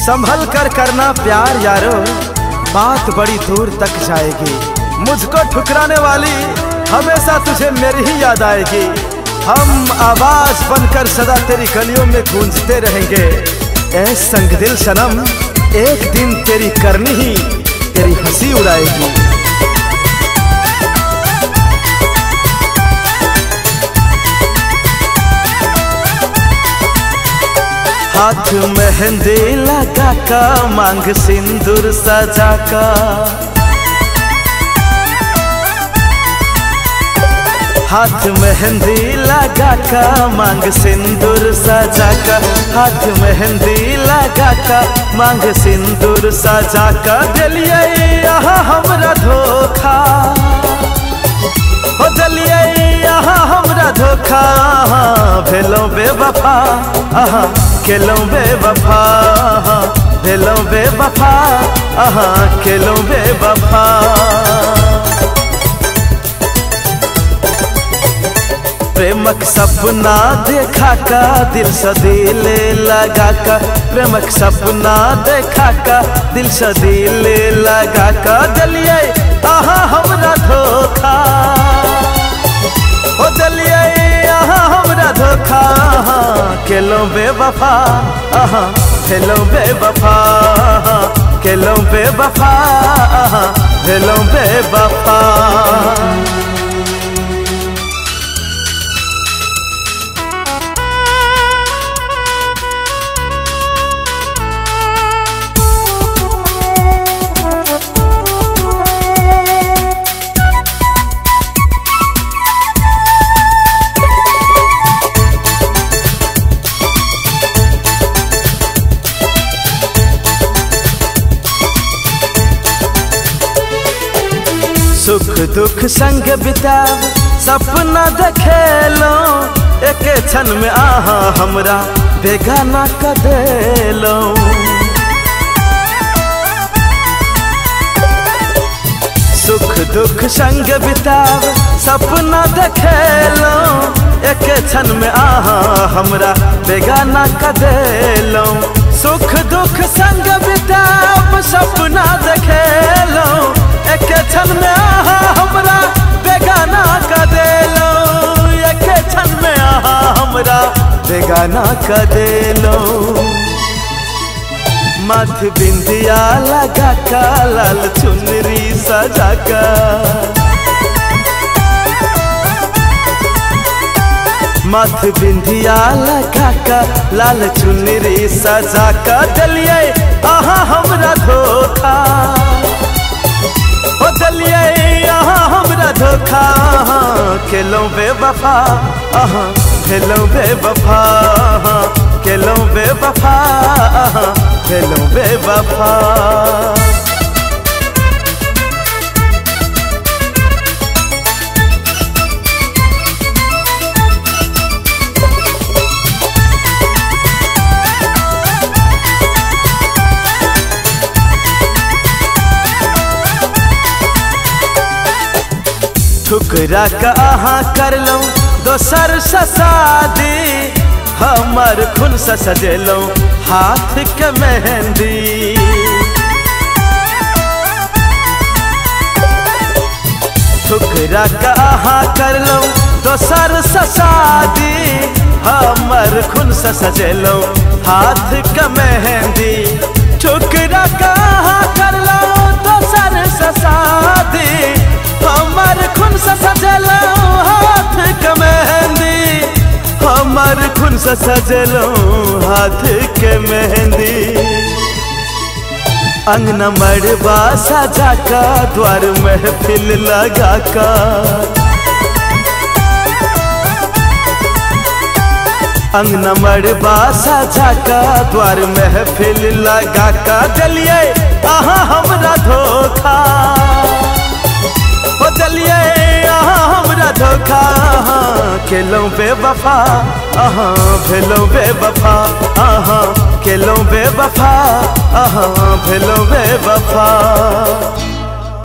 संभल कर करना प्यार यारो, बात बड़ी दूर तक जाएगी। मुझको ठुकराने वाली हमेशा तुझे मेरी ही याद आएगी। हम आवाज बनकर सदा तेरी गलियों में गूंजते रहेंगे। ऐ संगदिल सनम, एक दिन तेरी करनी ही तेरी हंसी उड़ाएगी। हाथ मेहंदी लगा का, मांग सिंदूर सजा का, हाथ मेहंदी लगा का, मांग सिंदूर सजा का, हाथ मेहंदी लगा का, मांग सिंदूर सजा का। दिलिए यहाँ हमरा धोखा, हो दिलिए यहाँ हमरा धोखा, भेलो बेवफा, केलो बेवफा, भेलो बेवफा, केलो बेवफा। प्रेमक सपना देखा का, दिल से दिल लगा का, प्रेमक सपना देखा का, दिल से दिल लगा का। दिलिए आहा हमरा धोखा, हो दिलिए आहा हमरा धोखा, केलो बेवफा, भेलो बेवफा, केलो बेवफा, भेलो बेवफा। सुख दुख संग बिताव सपना देखेलो, एक क्षण में आहा हमरा बेगाना कर देलो। सुख दुख संग बिताव सपना देखेलो, एक क्षण में आहा हमरा बेगाना कर देलो। सुख दुख संग बिताव सपना देखेलो, एक क्षण में आहा हमरा बेगाना कर देलो, एक क्षण में आहा हमरा बेगाना कर देलो। माथ बिंदिया लगा का, लाल चुनरी सजा का, माथ बिंदिया लगा का, लाल चुनरी सजा का। दिलिए आहा हमरा धोखा, हो दिलिए यहाँ हमरा धोखा, केलो बेवफा, भेलो बेवफा, केलो बेवफा, भेलो बेवफा। ठुकरा का आहा कर लो दोसर से शादी, हमर खून से सजेलो हाथ के मेहंदी। ठुकरा का आहा कर लो दोसर से शादी, हमर खून से सजेलो हाथ के मेहंदी। ठुकरा का आहा कर लो दोसर से शादी, हमर खून से सजेलो हाथ के मेहंदी, हमर खून से सजेलो हाथ के मेहंदी। अंगना मड़बा सजा का, द्वार महफिल लगा का, अंगना मड़बा सजा का, द्वार महफिल लगा का। दिलिए आहा हमरा धोखा, हो दिलिए यहाँ हमरा धोखा, केलो बेवफा, भेलो बेवफा, केलो बेवफा, भेलो बेवफा।